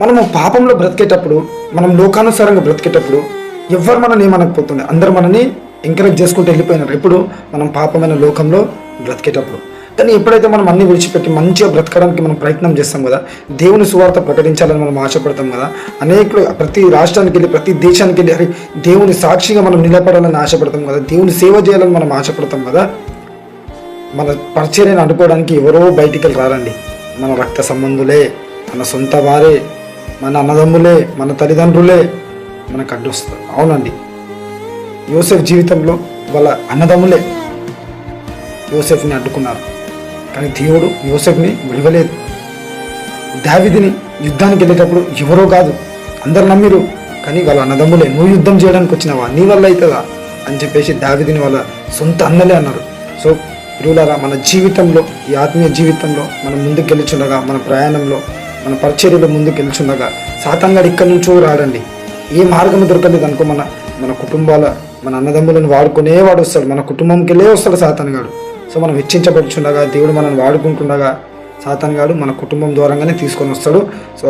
మనము పాపంలో బ్రతికేటప్పుడు, మనం లోకానుసారంగా బ్రతికేటప్పుడు ఎవ్వరు మనల్ని ఏమనకపోతుండే, అందరూ మనల్ని ఎంకరేజ్ చేసుకుంటూ వెళ్ళిపోయినారు. ఎప్పుడు మనం పాపమైన లోకంలో బ్రతికేటప్పుడు. కానీ ఎప్పుడైతే మనం అన్ని విడిచిపెట్టి మంచిగా బ్రతకడానికి మనం ప్రయత్నం చేస్తాం కదా, దేవుని సువార్త ప్రకటించాలని మనం ఆశపడతాం కదా, అనేకులు ప్రతి రాష్ట్రానికి వెళ్ళి ప్రతి దేశానికి వెళ్ళి అరే దేవుని సాక్షిగా మనం నిలబడాలని ఆశపడతాం కదా, దేవుని సేవ చేయాలని మనం ఆశపడతాం కదా. మన పరిచర్యను అడ్డుకోవడానికి ఎవరో బయటికి రారండి. మన రక్త సంబంధులే, మన సొంత వారే, మన అన్నదమ్ములే, మన తల్లిదండ్రులే మనకు అడ్డొస్తారు. అవునండి, యోసేఫ్ జీవితంలో వాళ్ళ అన్నదమ్ములే యోసేఫ్ని అడ్డుకున్నారు, కానీ దేవుడు యోసేఫ్ని విడవలేదు. దావీదుని యుద్ధానికి వెళ్ళేటప్పుడు ఎవరో కాదు, అందరు నమ్మిరు, కానీ వాళ్ళ అన్నదమ్ములే నువ్వు యుద్ధం చేయడానికి వచ్చినావా, నీ వల్ల అవుతుందా అని చెప్పేసి దావీదుని వాళ్ళ సొంత అన్నలే అన్నారు. సో ప్రియులారా, మన జీవితంలో, ఈ ఆత్మీయ జీవితంలో మనం ముందుకు గెలుచుండగా, మన ప్రయాణంలో, మన పరిచర్యలో ముందుకు గెలుచుండగా సాతానుగాడు ఇక్కడి నుంచో రాడండి. ఏ మార్గం దొరకలేదు అనుకో, మన కుటుంబాల, మన అన్నదమ్ములను వాడుకునే వాడు వస్తాడు, మన కుటుంబంకి వెళ్ళే వస్తాడు సాతానుగాడు. సో మనం హెచ్చించబడుచుండగా, దేవుడు మనల్ని వాడుకుంటుండగా సాతానుగాడు మన కుటుంబం ద్వారంగానే తీసుకొని వస్తాడు. సో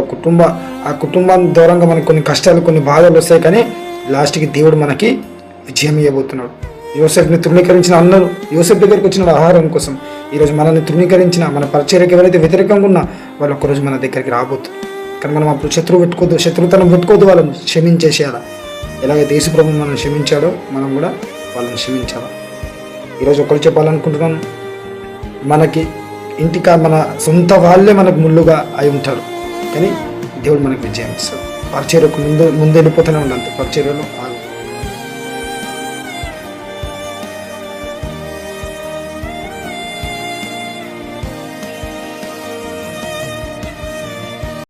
ఆ కుటుంబం ద్వారంగా మనకు కొన్ని కష్టాలు, కొన్ని బాధలు వస్తాయి, కానీ లాస్ట్కి దేవుడు మనకి విజయం ఇవ్వబోతున్నాడు. యోసేఫ్ని తృణీకరించిన అన్నలు యోసేఫ్ దగ్గరికి వచ్చిన ఆహారం కోసం. ఈరోజు మనల్ని తృణీకరించిన, మన పరిచర్యకి ఎవరైతే వ్యతిరేకంగా ఉన్నా వాళ్ళు ఒక్కరోజు మన దగ్గరికి రాబోతుంది. కానీ మనం అప్పుడు శత్రుతనం పెట్టుకోవద్దు, వాళ్ళని క్షమించేసేయాలి. ఎలాగైతే యేసుప్రభు మనం క్షమించాడో మనం కూడా వాళ్ళని క్షమించాలి. ఈరోజు ఒకరు చెప్పాలనుకుంటున్నాను, మనకి ఇంటికా మన సొంత వాళ్ళే మనకు ముళ్ళుగా అయి ఉంటారు, కానీ దేవుడు మనకు విజయం ఇస్తాడు. పరిచర్యకు ముందు వెళ్ళిపోతూనే ఉండాలి, పరిచర్యలో